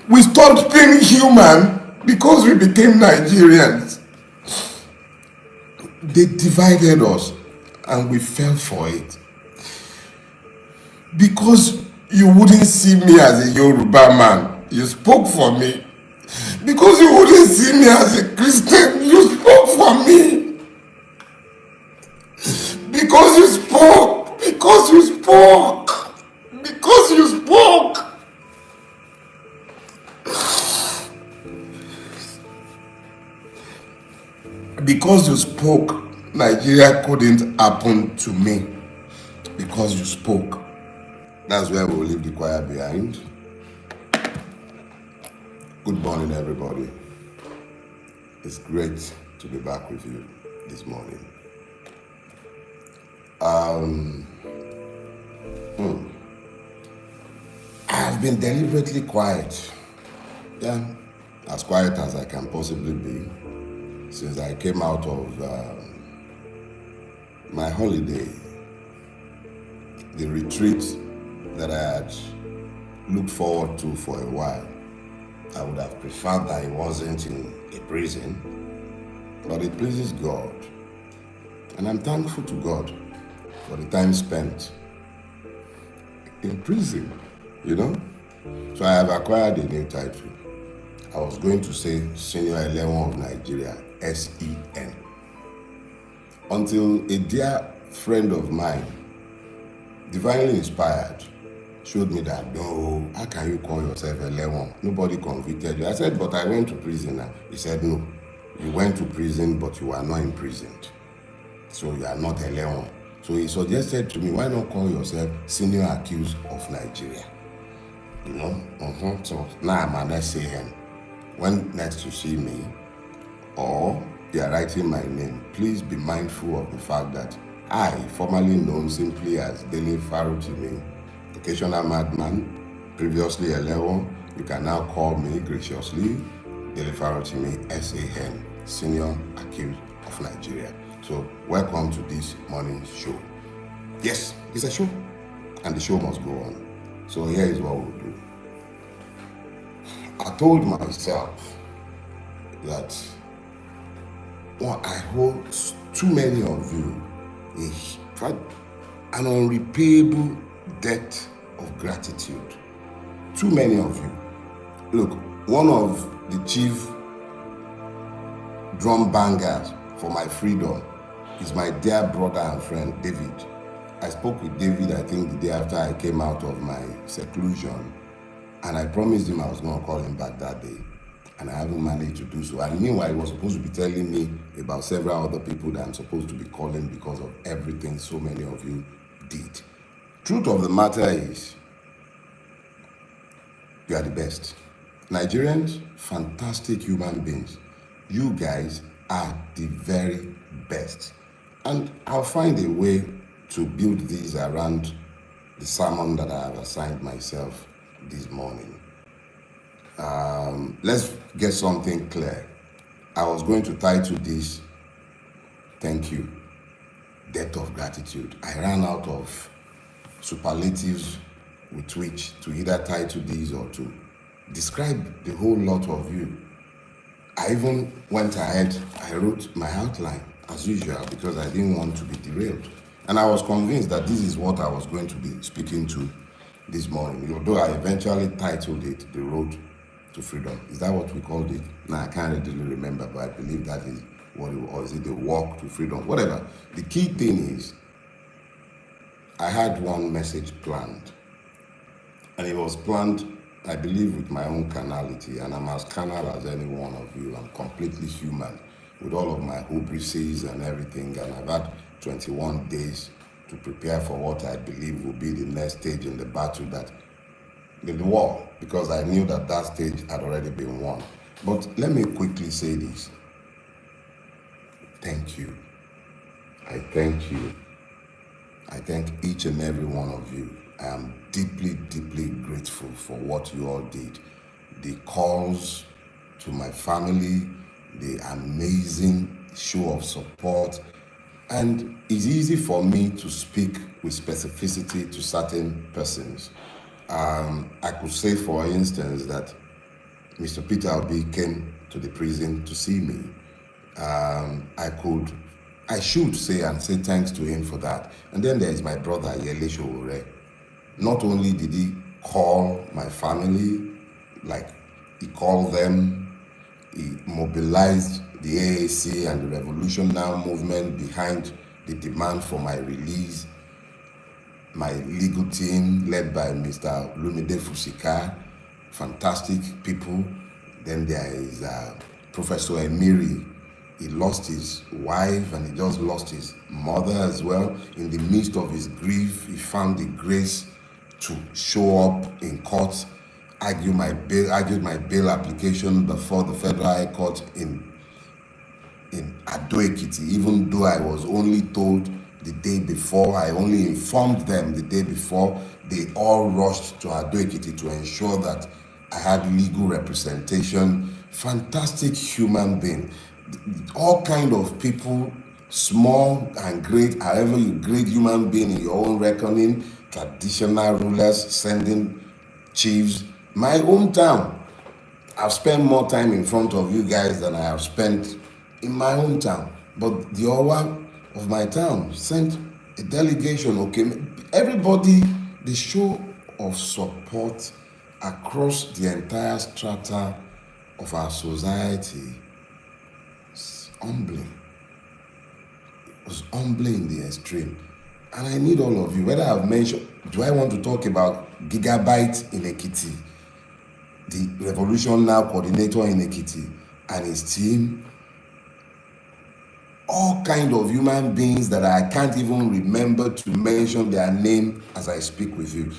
We stopped being human because we became Nigerians. They divided us and we fell for it. Because you wouldn't see me as a Yoruba man, you spoke for me. Because you wouldn't see me as a Christian, you spoke for me. Because you spoke. Because you spoke. Because you spoke. Because you spoke, Nigeria couldn't happen to me. Because you spoke. That's where we'll leave the choir behind. Good morning, everybody. It's great to be back with you this morning. I've been deliberately quiet. Yeah, as quiet as I can possibly be since I came out of my holiday, the retreat that I had looked forward to for a while. I would have preferred that it wasn't in a prison, but it pleases God. And I'm thankful to God for the time spent in prison, you know? So I have acquired a new title. I was going to say Senior 11 of Nigeria, SEN. Until a dear friend of mine, divinely inspired, showed me that, no, how can you call yourself 11? Nobody convicted you. I said, but I went to prison. He said, no, you went to prison, but you are not imprisoned. So you are not 11. So he suggested to me, why not call yourself Senior Accused of Nigeria? You know? So now I'm an SAN. When next you see me, or you are writing my name, please be mindful of the fact that I, formerly known simply as Dele Farotimi, occasional madman, previously 11, you can now call me graciously Dele Farotimi, SAN, Senior Accused of Nigeria. So welcome to this morning's show. Yes, it's a show, and the show must go on. So here is what we'll do. I told myself that I hold too many of you an unrepayable debt of gratitude. Too many of you. Look, one of the chief drum bangers for my freedom is my dear brother and friend, David. I spoke with David, I think, the day after I came out of my seclusion, and I promised him I was going to call him back that day, and I haven't managed to do so. And meanwhile, he was supposed to be telling me about several other people that I'm supposed to be calling because of everything so many of you did. Truth of the matter is, you are the best. Nigerians, fantastic human beings. You guys are the very best. And I'll find a way to build these around the sermon that I have assigned myself this morning. Let's get something clear. I was going to title this, Thank You, Debt of Gratitude. I ran out of superlatives with which to either title these or to describe the whole lot of you. I even went ahead, I wrote my outline as usual because I didn't want to be derailed. And I was convinced that this is what I was going to be speaking to this morning, although I eventually titled it The Road to Freedom. Is that what we called it? Now, I can't really remember, but I believe that is what it was. Or is it The Walk to Freedom? Whatever. The key thing is, I had one message planned. And it was planned, I believe, with my own carnality. And I'm as carnal as any one of you. I'm completely human with all of my hybrises and everything. And I've had 21 days to prepare for what I believe will be the next stage in the battle, that the war, because I knew that that stage had already been won. But let me quickly say this. Thank you. I thank you. I thank each and every one of you. I am deeply, deeply grateful for what you all did. The calls to my family, the amazing show of support. And it's easy for me to speak with specificity to certain persons. I could say, for instance, that Mr. Peter Obi came to the prison to see me. I should say and say thanks to him for that. And then there is my brother Yele Showore. Not only did he call my family, like he called them, he mobilized the AAC and the Revolution Now movement behind the demand for my release. My legal team led by Mr. Lumide Fusika, fantastic people. Then there is Professor Emiri. He lost his wife and he just lost his mother as well. In the midst of his grief, he found the grace to show up in court, argued my bail application before the Federal High Court in Ado Ekiti, even though I was only told the day before, I only informed them the day before. They all rushed to Ado Ekiti to ensure that I had legal representation. Fantastic human being. All kind of people, small and great, however you great human being in your own reckoning, traditional rulers, sending chiefs. My hometown, I've spent more time in front of you guys than I have spent in my hometown. But the Owa of my town sent a delegation, okay? Everybody, the show of support across the entire strata of our society is humbling. It was humbling in the extreme. And I need all of you, whether I've mentioned, do I want to talk about Gigabyte in Ekiti, the Revolution Now coordinator in Ekiti, and his team, all kind of human beings that I can't even remember to mention their name as I speak with you.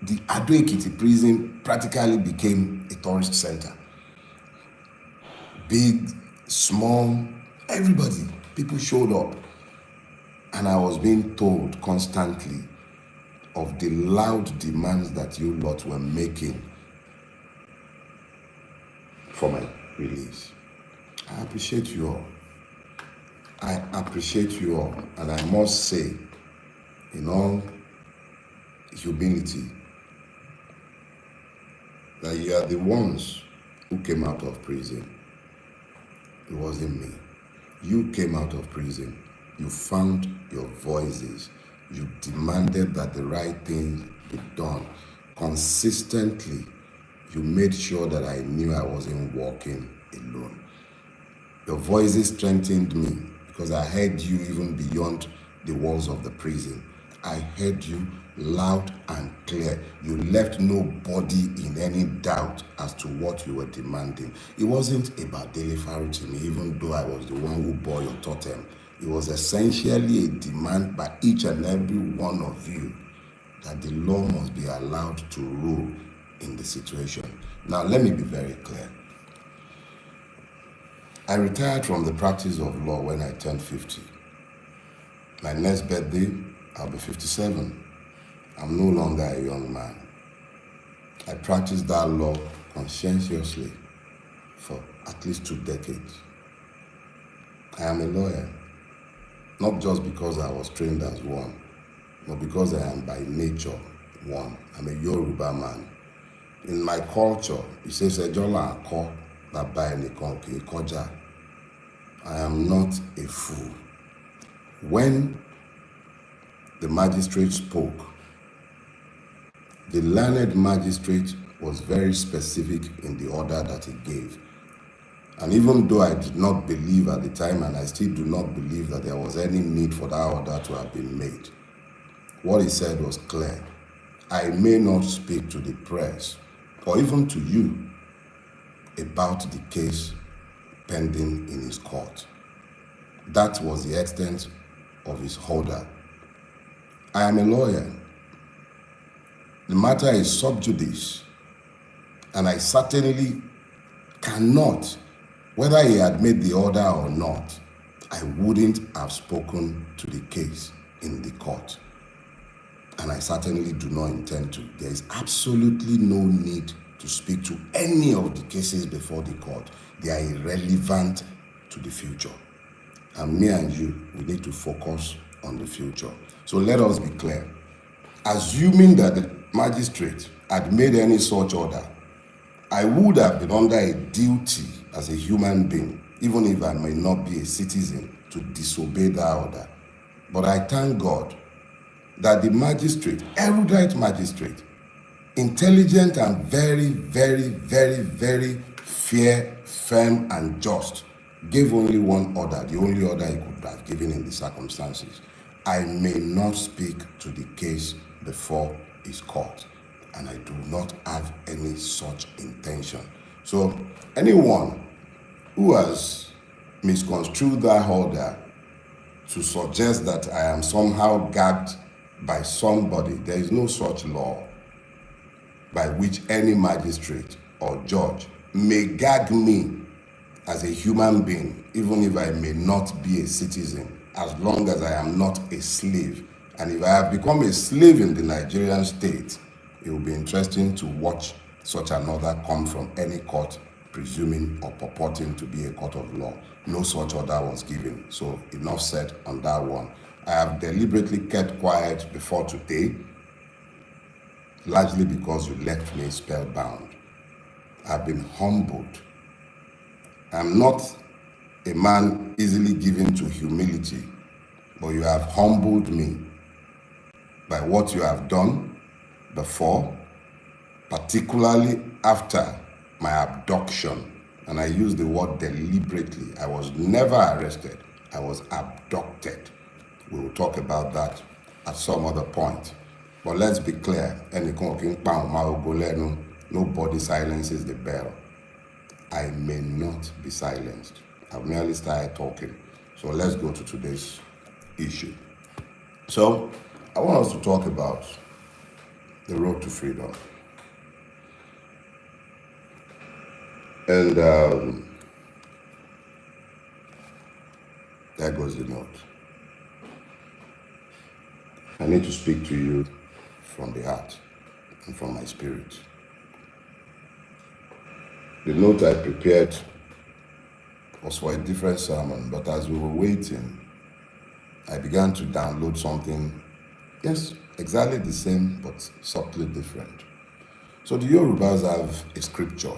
The Ado Ekiti prison practically became a tourist center. Big, small, everybody, people showed up. And I was being told constantly of the loud demands that you lot were making for my release. I appreciate you all. I appreciate you all. And I must say, in all humility, that you are the ones who came out of prison. It wasn't me. You came out of prison. You found your voices. You demanded that the right thing be done. Consistently, you made sure that I knew I wasn't walking alone. Your voices strengthened me because I heard you even beyond the walls of the prison. I heard you loud and clear. You left nobody in any doubt as to what you were demanding. It wasn't about Dele Farotimi, even though I was the one who bore your totem. It was essentially a demand by each and every one of you that the law must be allowed to rule in the situation. Now, let me be very clear. I retired from the practice of law when I turned 50. My next birthday, I'll be 57. I'm no longer a young man. I practiced that law conscientiously for at least 2 decades. I am a lawyer. Not just because I was trained as one, but because I am by nature one. I'm a Yoruba man. In my culture, it says, Ejola Ako, that by Koja. I am not a fool. When the magistrate spoke, the learned magistrate was very specific in the order that he gave. And even though I did not believe at the time, and I still do not believe that there was any need for that order to have been made, what he said was clear. I may not speak to the press or even to you about the case pending in his court. That was the extent of his order. I am a lawyer. The matter is sub judice, and I certainly cannot, whether he had made the order or not, I wouldn't have spoken to the case in the court. And I certainly do not intend to. There is absolutely no need to speak to any of the cases before the court. They are irrelevant to the future. And me and you, we need to focus on the future. So let us be clear. Assuming that the magistrate had made any such order, I would have been under a duty as a human being, even if I may not be a citizen, to disobey that order. But I thank God that the magistrate, erudite magistrate, intelligent and very, very, very, very fair, firm, and just, gave only one order, the only order he could have given in the circumstances. I may not speak to the case before his court, and I do not have any such intention. So anyone who has misconstrued that order to suggest that I am somehow gagged by somebody, there is no such law by which any magistrate or judge may gag me as a human being, even if I may not be a citizen, as long as I am not a slave. And if I have become a slave in the Nigerian state, it will be interesting to watch such an order come from any court presuming or purporting to be a court of law. No such order was given. So enough said on that one. I have deliberately kept quiet before today, largely because you left me spellbound. I've been humbled. I'm not a man easily given to humility, but you have humbled me by what you have done before, particularly after my abduction. And I use the word deliberately. I was never arrested. I was abducted. We will talk about that at some other point. But let's be clear, nobody silences the bell. I may not be silenced. I've merely started talking. So let's go to today's issue. So I want us to talk about the road to freedom. And there goes the note. I need to speak to you from the heart and from my spirit. The note I prepared was for a different sermon, but as we were waiting, I began to download something, yes, exactly the same, but subtly different. So the Yorubas have a scripture,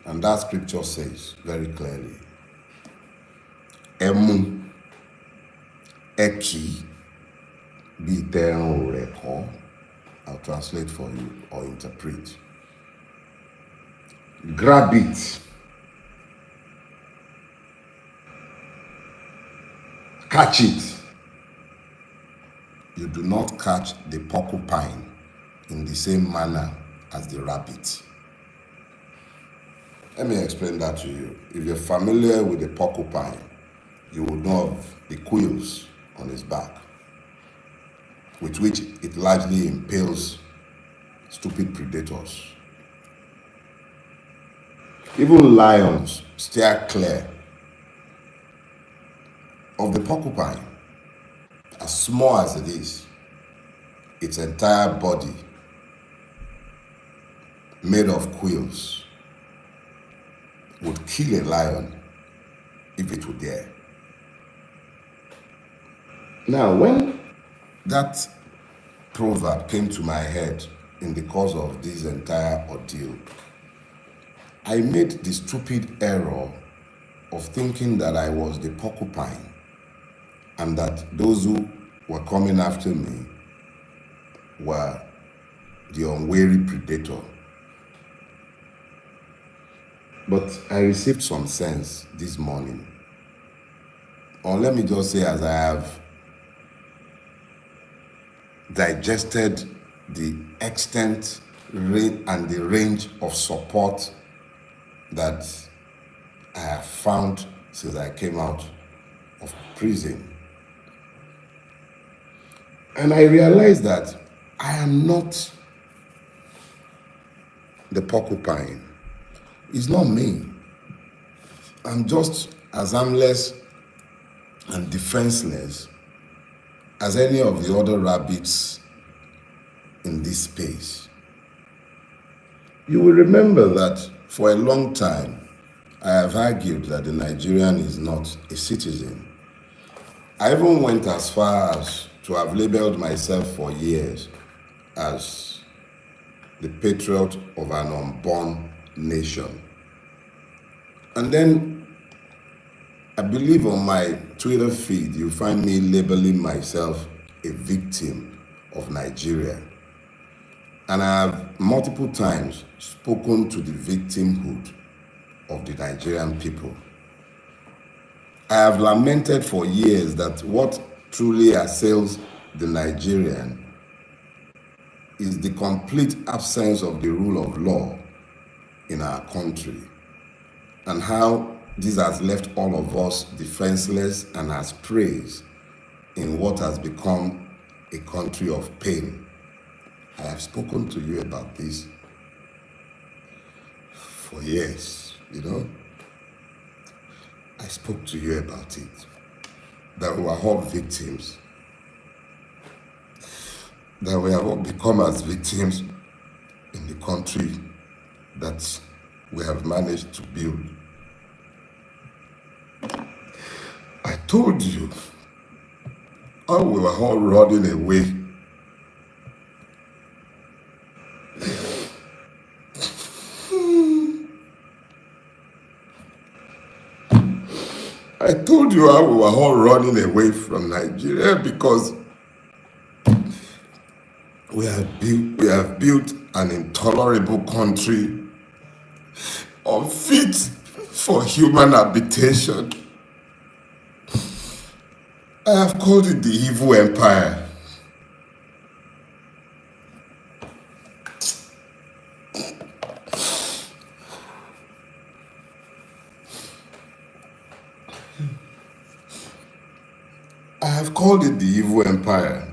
and that scripture says very clearly, Emu, Eki, Biteran Reko. I'll translate for you or interpret. Grab it. Catch it. You do not catch the porcupine in the same manner as the rabbit. Let me explain that to you. If you're familiar with the porcupine, you would know of the quills on its back, with which it largely impales stupid predators. Even lions steer clear of the porcupine. As small as it is, its entire body made of quills would kill a lion if it would dare. Now, when that proverb came to my head in the course of this entire ordeal, I made the stupid error of thinking that I was the porcupine and that those who were coming after me were the unwary predator. But I received some sense this morning. Or let me just say, as I have digested the extent and the range of support that I have found since I came out of prison. And I realized that I am not the porcupine. It's not me. I'm just as harmless and defenseless as any of the other rabbits in this space. You will remember that for a long time, I have argued that the Nigerian is not a citizen. I even went as far as to have labeled myself for years as the patriot of an unborn nation. And then I believe on my Twitter feed, you find me labeling myself a victim of Nigeria. And I have multiple times spoken to the victimhood of the Nigerian people. I have lamented for years that what truly assails the Nigerian is the complete absence of the rule of law in our country, and how this has left all of us defenseless and as praise in what has become a country of pain. I have spoken to you about this for years, I spoke to you about it, that we are all victims, that we have all become as victims in the country that we have managed to build. I told you how we were all running away. I told you how we were all running away from Nigeria because we have built an intolerable country unfit for human habitation. I have called it the evil empire. I have called it the evil empire.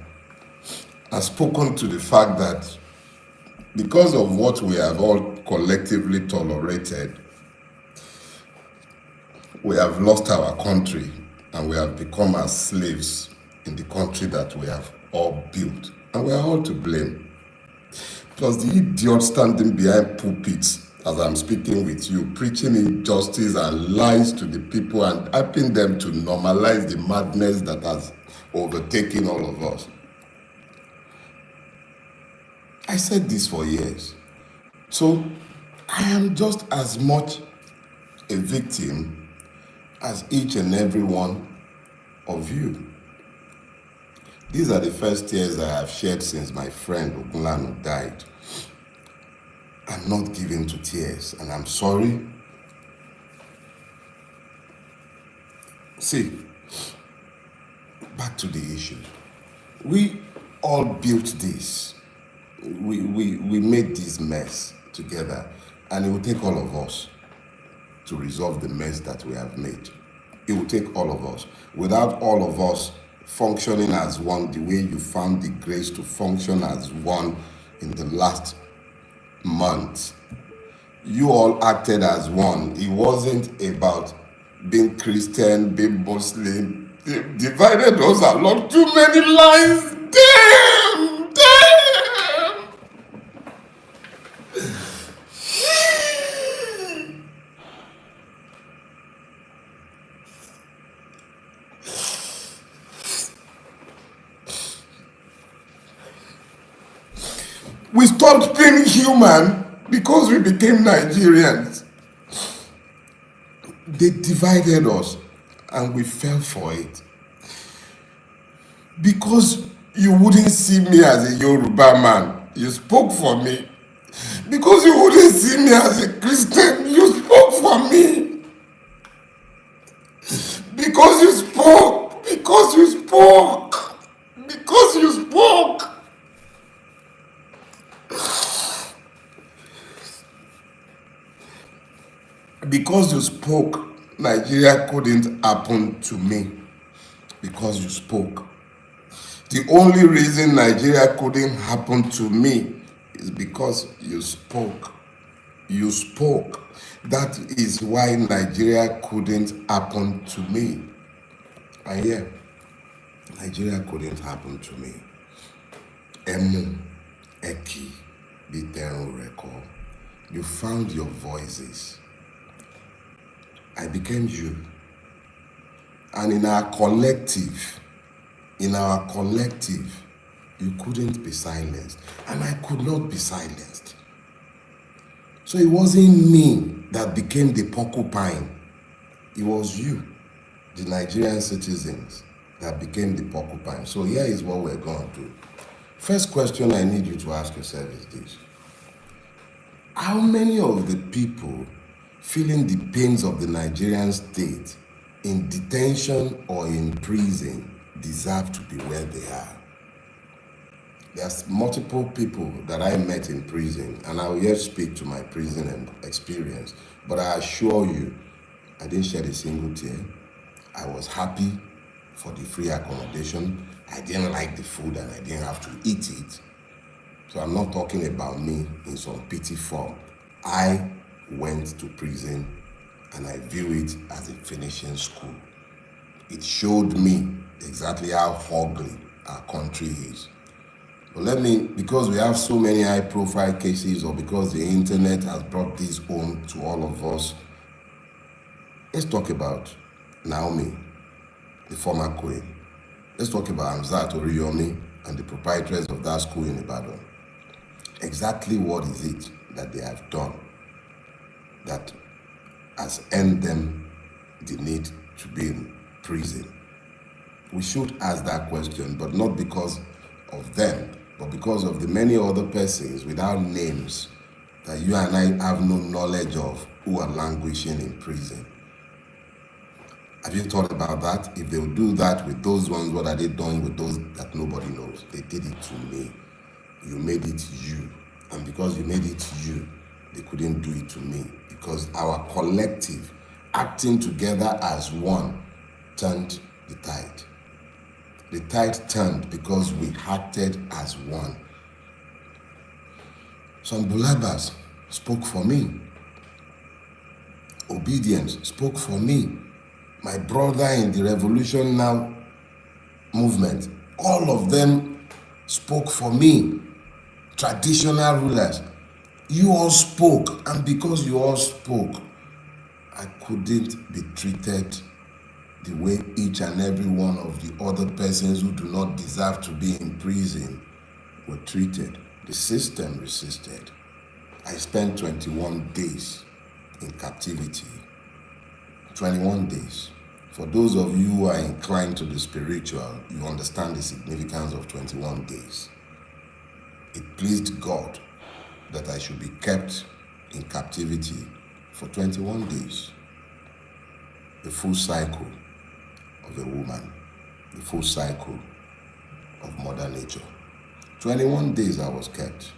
I've spoken to the fact that because of what we have all collectively tolerated, we have lost our country and we have become as slaves in the country that we have all built. And we are all to blame. Plus the idiot standing behind pulpits as I'm speaking with you, preaching injustice and lies to the people and helping them to normalize the madness that has overtaken all of us. I said this for years. So I am just as much a victim as each and every one of you. These are the first tears I have shed since my friend Ogunlanu died. I'm not given to tears, and I'm sorry. See, back to the issue. We all built this. We made this mess together, and it will take all of us to resolve the mess that we have made. It will take all of us. Without all of us functioning as one, the way you found the grace to function as one in the last month, you all acted as one. It wasn't about being Christian, being Muslim. They divided us along too many lines. Damn! We stopped being human because we became Nigerians. They divided us and we fell for it. Because you wouldn't see me as a Yoruba man, you spoke for me. Because you wouldn't see me as a Christian, you spoke for me. Because you spoke. Because you spoke. Because you spoke. Because you spoke, Nigeria couldn't happen to me. Because you spoke. The only reason Nigeria couldn't happen to me is because you spoke. You spoke. That is why Nigeria couldn't happen to me. And yeah, Nigeria couldn't happen to me. Emu, Eki, Biterun Reko. You found your voices. I became you. And in our collective, you couldn't be silenced. And I could not be silenced. So it wasn't me that became the porcupine. It was you, the Nigerian citizens, that became the porcupine. So here is what we're going to do. First question I need you to ask yourself is this. How many of the people feeling the pains of the Nigerian state in detention or in prison deserve to be where they are? There's multiple people that I met in prison, and I will yet speak to my prison experience, but I assure you, I didn't shed a single tear. I was happy for the free accommodation. I didn't like the food and I didn't have to eat it. So I'm not talking about me in some pity form. I went to prison and I view it as a finishing school. It showed me exactly how ugly our country is. But let me, because we have so many high profile cases, or because the internet has brought this home to all of us, let's talk about Naomi, the former queen. Let's talk about Hamzat Oriyomi and the proprietors of that school in Ibadan. Exactly what is it that they have done that has earned them the need to be in prison? We should ask that question, but not because of them, but because of the many other persons without names that you and I have no knowledge of who are languishing in prison. Have you thought about that? If they will do that with those ones, what are they doing with those that nobody knows? They did it to me. You made it you. And because you made it you, they couldn't do it to me. Because our collective acting together as one turned the tide. The tide turned because we acted as one. Some Bulabas spoke for me. Obedience spoke for me. My brother in the Revolution Now movement, all of them spoke for me. Traditional rulers, you all spoke, and because you all spoke, I couldn't be treated the way each and every one of the other persons who do not deserve to be in prison were treated. The system resisted. I spent 21 days in captivity. 21 days. For those of you who are inclined to the spiritual, you understand the significance of 21 days. It pleased God that I should be kept in captivity for 21 days. The full cycle of a woman, the full cycle of Mother Nature. 21 days I was kept.